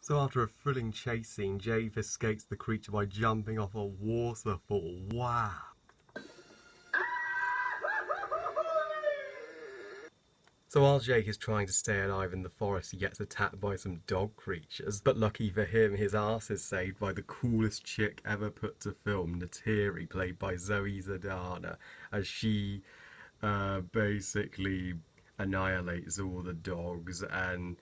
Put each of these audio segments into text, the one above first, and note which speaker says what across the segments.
Speaker 1: So after a thrilling chase scene, Jake escapes the creature by jumping off a waterfall. Wow. So while Jake is trying to stay alive in the forest, he gets attacked by some dog creatures. But lucky for him, his ass is saved by the coolest chick ever put to film, Neytiri, played by Zoe Zadana, as she basically annihilates all the dogs and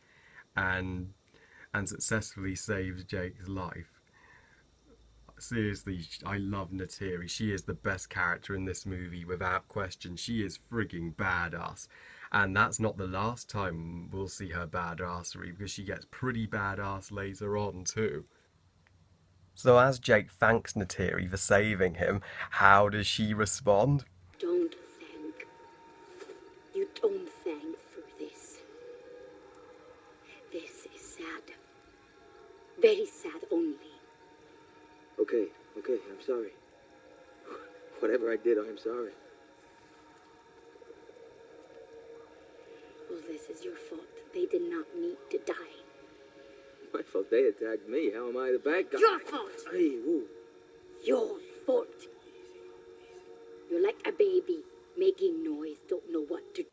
Speaker 1: successfully saves Jake's life. Seriously, I love Neytiri. She is the best character in this movie, without question. She is frigging badass. And that's not the last time we'll see her badassery, because she gets pretty badass later on too. So as Jake thanks Neytiri for saving him, how does she respond?
Speaker 2: Don't thank. You don't thank for this. This is sad. Very sad only.
Speaker 3: Okay, I'm sorry. Whatever I did, I'm sorry.
Speaker 2: Well, this is your fault. They did not need to die.
Speaker 3: My fault they attacked me. How am I the bad guy?
Speaker 2: Your fault!
Speaker 3: Hey, woo.
Speaker 2: Your fault! You're like a baby, making noise, don't know what to do.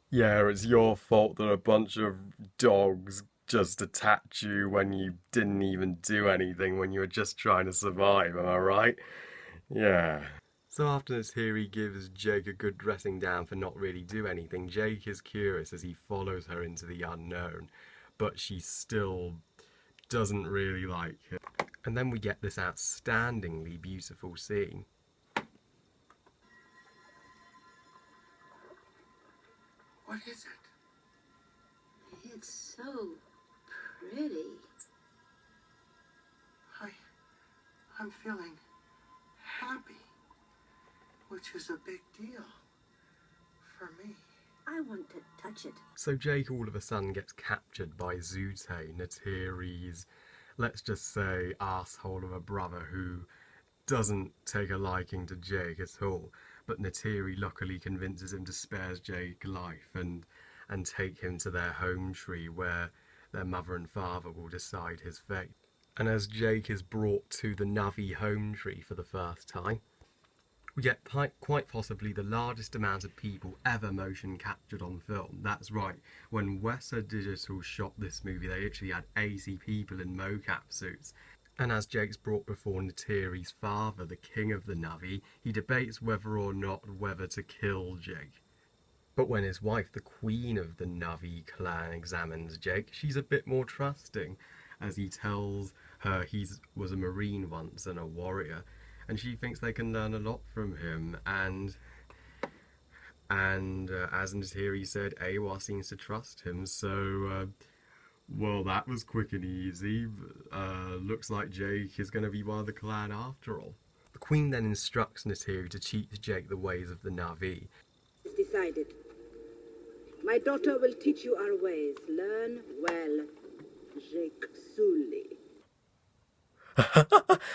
Speaker 1: Yeah, it's your fault that a bunch of dogs just attacked you when you didn't even do anything, when you were just trying to survive, am I right? Yeah. So after Neytiri gives Jake a good dressing down for not really do anything, Jake is curious as he follows her into the unknown, but she still doesn't really like him. And then we get this outstandingly beautiful scene.
Speaker 4: What is it?
Speaker 2: It's so pretty.
Speaker 4: I'm feeling happy, which is a big deal for me.
Speaker 2: I want to touch it.
Speaker 1: So Jake all of a sudden gets captured by Zute, Neytiri's, let's just say, asshole of a brother who doesn't take a liking to Jake at all. But Neytiri luckily convinces him to spare Jake life and take him to their home tree where their mother and father will decide his fate. And as Jake is brought to the Navi home tree for the first time, we get quite possibly the largest amount of people ever motion captured on film. That's right, when Weta Digital shot this movie, they actually had 80 people in mocap suits. And as Jake's brought before Neytiri's father, the king of the Navi, he debates whether to kill Jake. But when his wife, the queen of the Navi clan, examines Jake, she's a bit more trusting, as he tells her he was a marine once and a warrior, and she thinks they can learn a lot from him. And as Neytiri said, Awa seems to trust him, so well, that was quick and easy. Looks like Jake is going to be one of the clan after all. The queen then instructs Neytiri to teach Jake the ways of the Navi.
Speaker 5: It's decided. My daughter will teach you our ways. Learn well, Jake Sully.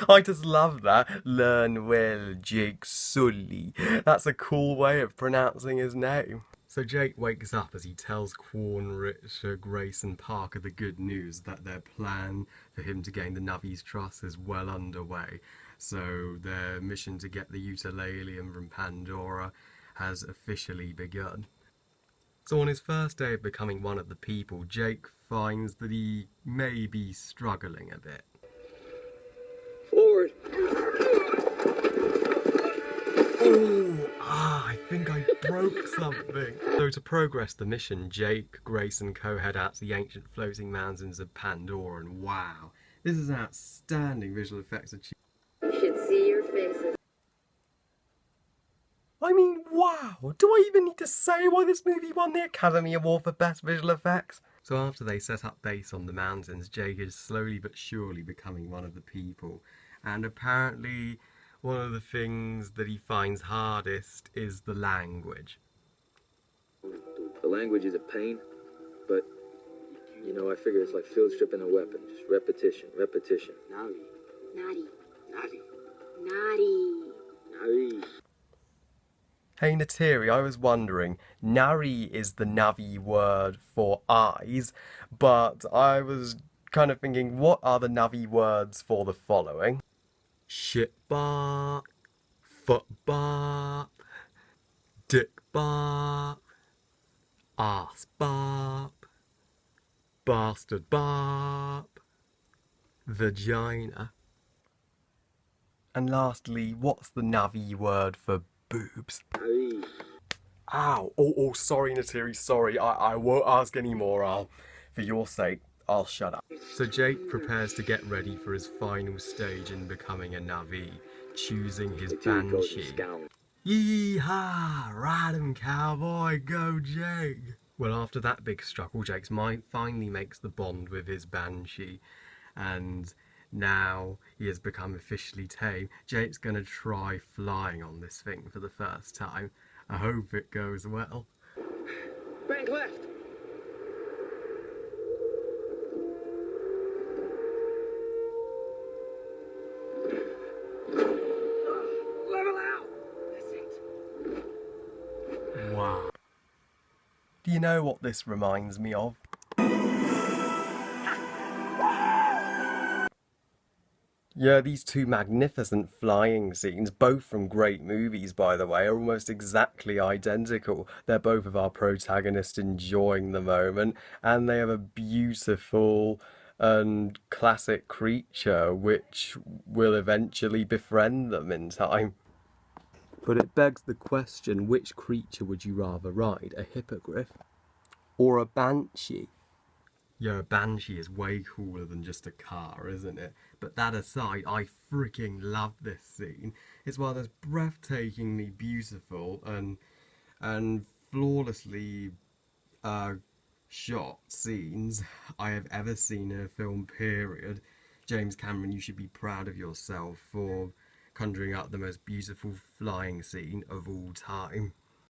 Speaker 1: I just love that. Learn well, Jake Sully. That's a cool way of pronouncing his name. So Jake wakes up as he tells Quan, Richard, Grace and Parker the good news that their plan for him to gain the Navi's trust is well underway. So their mission to get the ukulele from Pandora has officially begun. So on his first day of becoming one of the people, Jake finds that he may be struggling a bit.
Speaker 3: Forward!
Speaker 1: Ooh, I think I broke something. So to progress the mission, Jake, Grace and Co head out to the ancient floating mountains of Pandora, and wow, this is outstanding visual effects achieved.
Speaker 2: You should see your faces.
Speaker 1: I mean, wow, do I even need to say why this movie won the Academy Award for Best Visual Effects? So after they set up base on the mountains, Jake is slowly but surely becoming one of the people. And apparently, one of the things that he finds hardest is the language.
Speaker 3: The language is a pain, but, you know, I figure it's like field stripping a weapon. Just repetition, repetition.
Speaker 2: Naughty.
Speaker 3: Naughty.
Speaker 2: Naughty.
Speaker 3: Naughty.
Speaker 1: Hey Neytiri, I was wondering, Nari is the Navi word for eyes, but I was kind of thinking, what are the Navi words for the following? Shit bark, foot bark, dick bark, ass bark, bastard bark, vagina. And lastly, what's the Navi word for boobs?
Speaker 3: Aye.
Speaker 1: Ow! Oh, sorry, Neytiri, sorry. I won't ask anymore. For your sake, I'll shut up. So Jake prepares to get ready for his final stage in becoming a Navi, choosing his
Speaker 3: Neytiri calls him
Speaker 1: Banshee.
Speaker 3: Scowl.
Speaker 1: Yee-haw! Ride him, cowboy! Go, Jake! Well, after that big struggle, Jake's mind finally makes the bond with his Banshee, and now he has become officially tame. Jake's gonna try flying on this thing for the first time. I hope it goes well.
Speaker 3: Bank left. Level out. That's it.
Speaker 1: Wow. Do you know what this reminds me of? Yeah, these two magnificent flying scenes, both from great movies by the way, are almost exactly identical. They're both of our protagonists enjoying the moment, and they have a beautiful and classic creature which will eventually befriend them in time. But it begs the question, which creature would you rather ride, a hippogriff or a banshee? Yeah, a Banshee is way cooler than just a car, isn't it? But that aside, I freaking love this scene. It's one of those breathtakingly beautiful and flawlessly shot scenes I have ever seen in a film, period. James Cameron, you should be proud of yourself for conjuring up the most beautiful flying scene of all time.